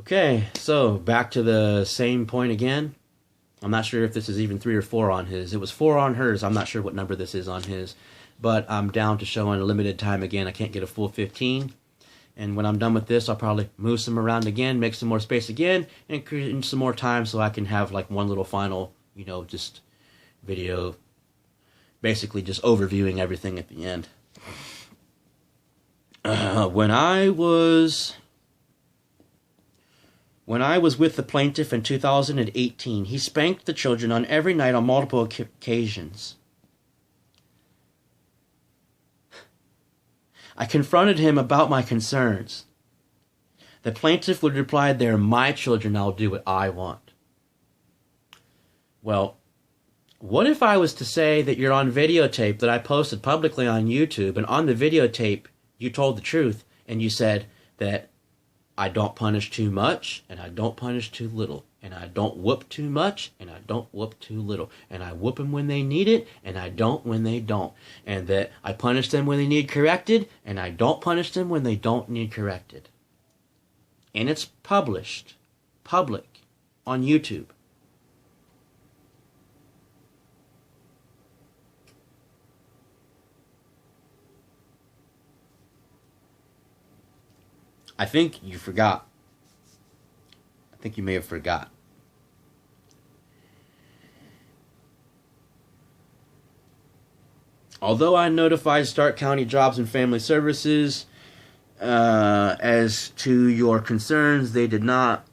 Okay, so back to the same point again. I'm not sure if this is even 3 or 4 on his. It was 4 on hers. I'm not sure what number this is on his. But I'm down to showing a limited time again. I can't get a full 15. And when I'm done with this, I'll probably move some around again, make some more space again, and create some more time so I can have like one little final, just video, basically just overviewing everything at the end. When I was with the plaintiff in 2018, he spanked the children on every night on multiple occasions. I confronted him about my concerns. The plaintiff would reply, "They're my children, I'll do what I want." Well, what if I was to say that you're on videotape that I posted publicly on YouTube, and on the videotape you told the truth, and you said that I don't punish too much, and I don't punish too little, and I don't whoop too much, and I don't whoop too little, and I whoop them when they need it, and I don't when they don't, and that I punish them when they need corrected, and I don't punish them when they don't need corrected. And it's published, public, on YouTube. I think you forgot. I think you may have forgot. Although I notified Stark County Jobs and Family Services as to your concerns, they did not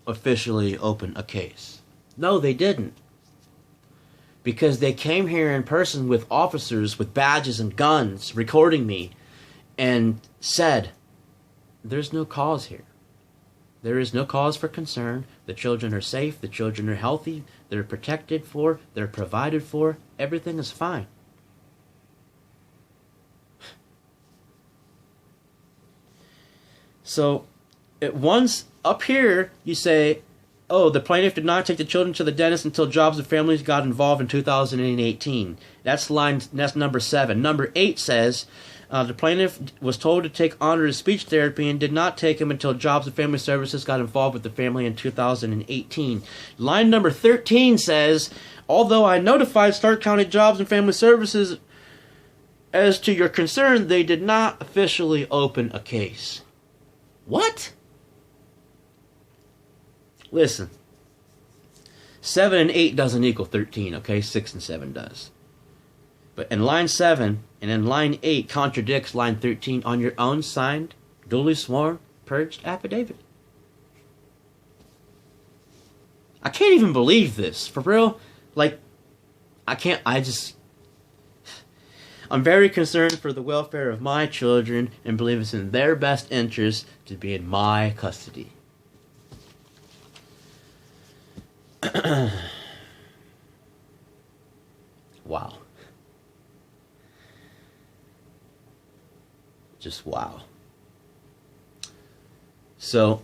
officially open a case. No, they didn't. Because they came here in person with officers with badges and guns recording me and said, "There's no cause here. There is no cause for concern. The children are safe. The children are healthy. They're protected for. They're provided for. Everything is fine." So, once up here, you say, "Oh, the plaintiff did not take the children to the dentist until Jobs and Families got involved in 2018. That's number 7. Number 8 says, the plaintiff was told to take Honor speech therapy and did not take him until Jobs and Family Services got involved with the family in 2018. Line number 13 says, "Although I notified Stark County Jobs and Family Services as to your concern, they did not officially open a case." What? Listen, 7 and 8 doesn't equal 13, okay? 6 and 7 does. But in line 7 and in line 8 contradicts line 13 on your own signed, duly sworn, purged affidavit. I can't even believe this. For real? I'm very concerned for the welfare of my children and believe it's in their best interest to be in my custody. Wow. Just wow. So,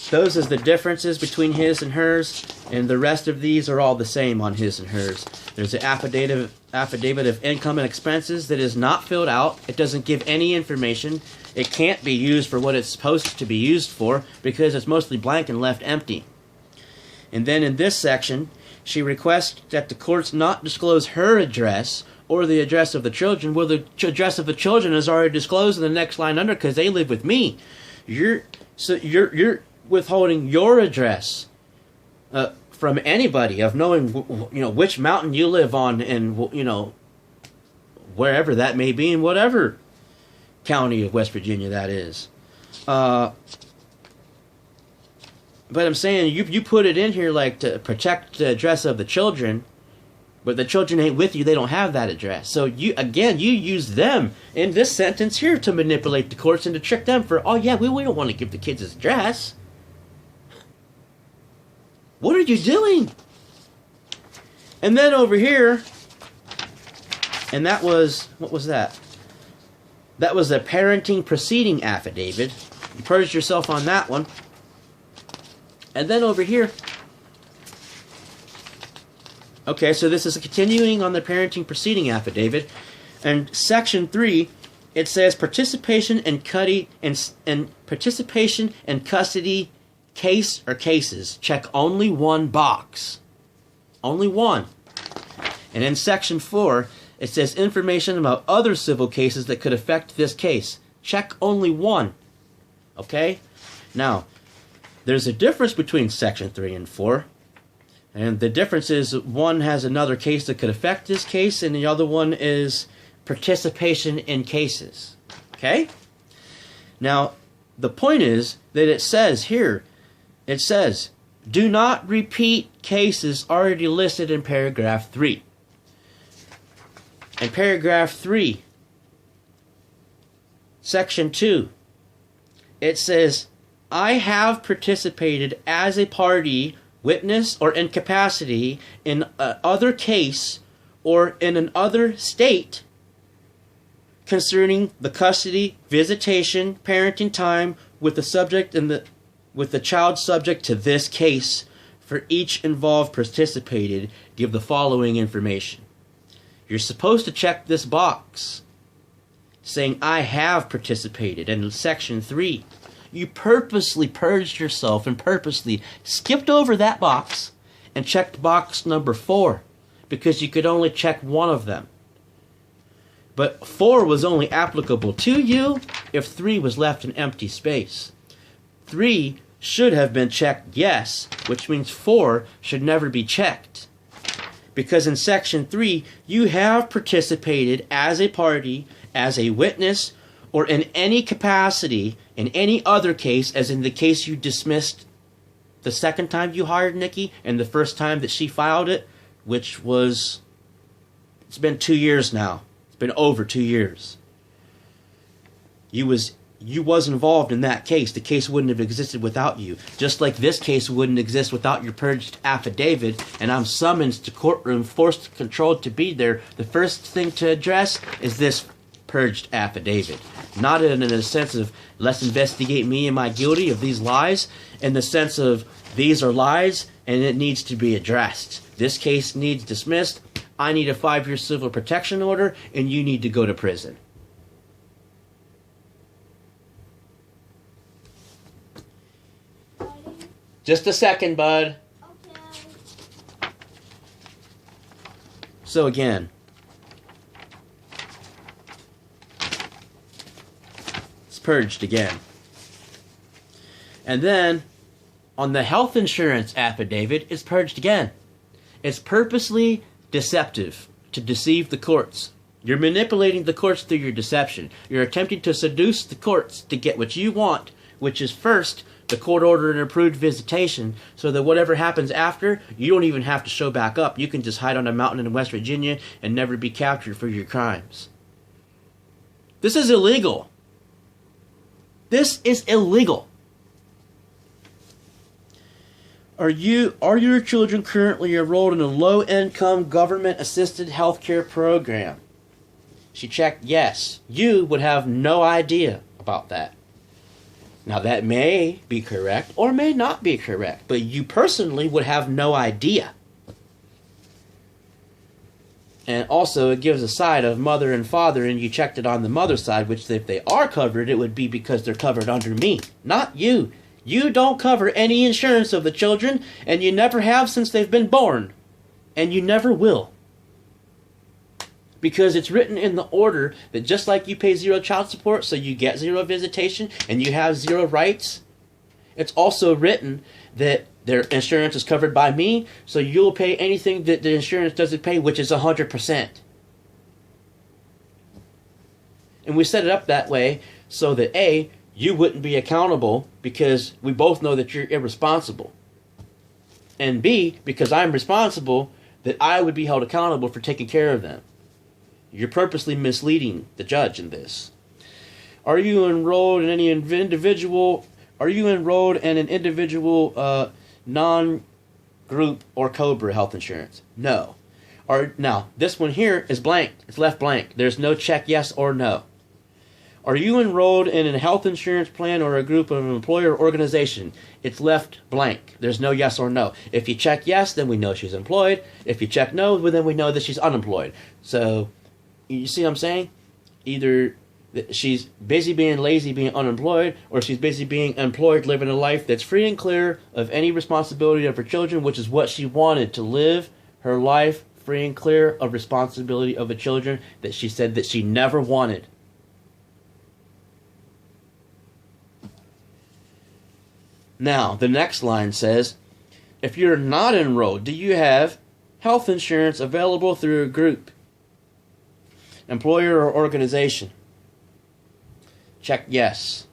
those are the differences between his and hers, and the rest of these are all the same on his and hers. There's an affidavit of income and expenses that is not filled out. It doesn't give any information. It can't be used for what it's supposed to be used for because it's mostly blank and left empty. And then in this section, she requests that the courts not disclose her address or the address of the children. Well, the address of the children is already disclosed in the next line under because they live with me. You're withholding your address from anybody of knowing which mountain you live on and wherever that may be in whatever county of West Virginia that is. But I'm saying you put it in here like to protect the address of the children, but the children ain't with you. They don't have that address. So you use them in this sentence here to manipulate the courts and to trick them for, we don't want to give the kids his address. What are you doing? And then over here, and that was, what was that? That was a parenting proceeding affidavit. You purged yourself on that one. And then over here, Okay, so this is continuing on the parenting proceeding affidavit. And Section 3, it says participation in participation in custody case or cases. Check only one box. Only one. And in Section 4, it says information about other civil cases that could affect this case. Check only one. Okay? Now, there's a difference between Section 3 and 4. And the difference is one has another case that could affect this case, and the other one is participation in cases. Okay? Now, the point is that it says here, it says, do not repeat cases already listed in paragraph 3. In paragraph 3, section 2, it says, I have participated as a party, witness, or incapacity in other case or in an other state concerning the custody, visitation, parenting time with the subject and with the child subject to this case. For each involved participated, give the following information. You're supposed to check this box saying I have participated. And in section 3, you purposely purged yourself and purposely skipped over that box and checked box number 4 because you could only check one of them. But 4 was only applicable to you if 3 was left an empty space. 3 should have been checked yes, which means 4 should never be checked. Because in section 3, you have participated as a party, as a witness, or in any capacity in any other case, as in the case you dismissed the second time you hired Nikki and the first time that she filed it, which was, it's been 2 years now. It's been over 2 years. You was involved in that case. The case wouldn't have existed without you. Just like this case wouldn't exist without your purged affidavit, and I'm summoned to courtroom, forced, controlled to be there. The first thing to address is this purged affidavit. Not in a sense of, let's investigate me and my guilty of these lies, in the sense of, these are lies, and it needs to be addressed. This case needs dismissed. I need a 5-year civil protection order, and you need to go to prison. Just a second, bud. Okay. So again, it's purged again. And then, on the health insurance affidavit, it's purged again. It's purposely deceptive to deceive the courts. You're manipulating the courts through your deception. You're attempting to seduce the courts to get what you want, which is first, the court ordered an approved visitation, so that whatever happens after, you don't even have to show back up. You can just hide on a mountain in West Virginia and never be captured for your crimes. This is illegal. This is illegal. Are your children currently enrolled in a low-income government-assisted health care program? She checked yes. You would have no idea about that. Now that may be correct or may not be correct, but you personally would have no idea. And also it gives a side of mother and father, and you checked it on the mother's side, which if they are covered, it would be because they're covered under me, not you. You don't cover any insurance of the children, and you never have since they've been born. And you never will. Because it's written in the order that just like you pay 0 child support, so you get 0 visitation, and you have 0 rights, it's also written that their insurance is covered by me, so you'll pay anything that the insurance doesn't pay, which is 100%. And we set it up that way so that A, you wouldn't be accountable because we both know that you're irresponsible. And B, because I'm responsible, that I would be held accountable for taking care of them. You're purposely misleading the judge in this. Are you enrolled in any individual? Are you enrolled in an individual non-group or COBRA health insurance? No. Now, this one here is blank. It's left blank. There's no check yes or no. Are you enrolled in a health insurance plan or a group of employer organization? It's left blank. There's no yes or no. If you check yes, then we know she's employed. If you check no, well, then we know that she's unemployed. So, you see what I'm saying? Either she's busy being lazy, being unemployed, or she's busy being employed, living a life that's free and clear of any responsibility of her children, which is what she wanted, to live her life free and clear of responsibility of the children that she said that she never wanted. Now, the next line says, if you're not enrolled, do you have health insurance available through a group, employer, or organization? Check yes.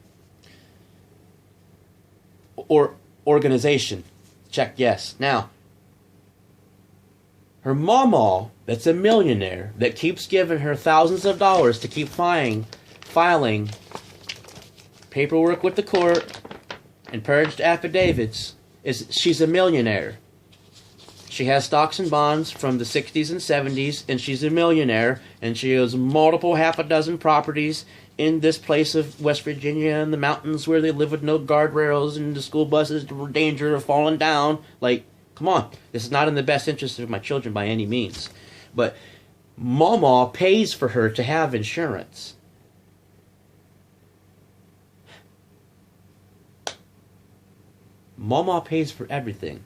Or organization. Check yes. Now, her mama, that's a millionaire, that keeps giving her thousands of dollars to keep filing paperwork with the court and purged affidavits, she's a millionaire. She has stocks and bonds from the 60s and 70s, and she's a millionaire, and she has multiple half a dozen properties in this place of West Virginia in the mountains where they live with no guardrails and the school buses were in danger of falling down. Like, come on. This is not in the best interest of my children by any means. But Mama pays for her to have insurance. Mama pays for everything.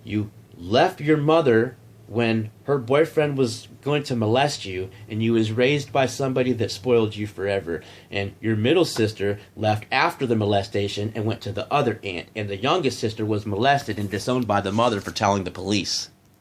You left your mother when her boyfriend was going to molest you, and you was raised by somebody that spoiled you forever. And your middle sister left after the molestation and went to the other aunt. And the youngest sister was molested and disowned by the mother for telling the police.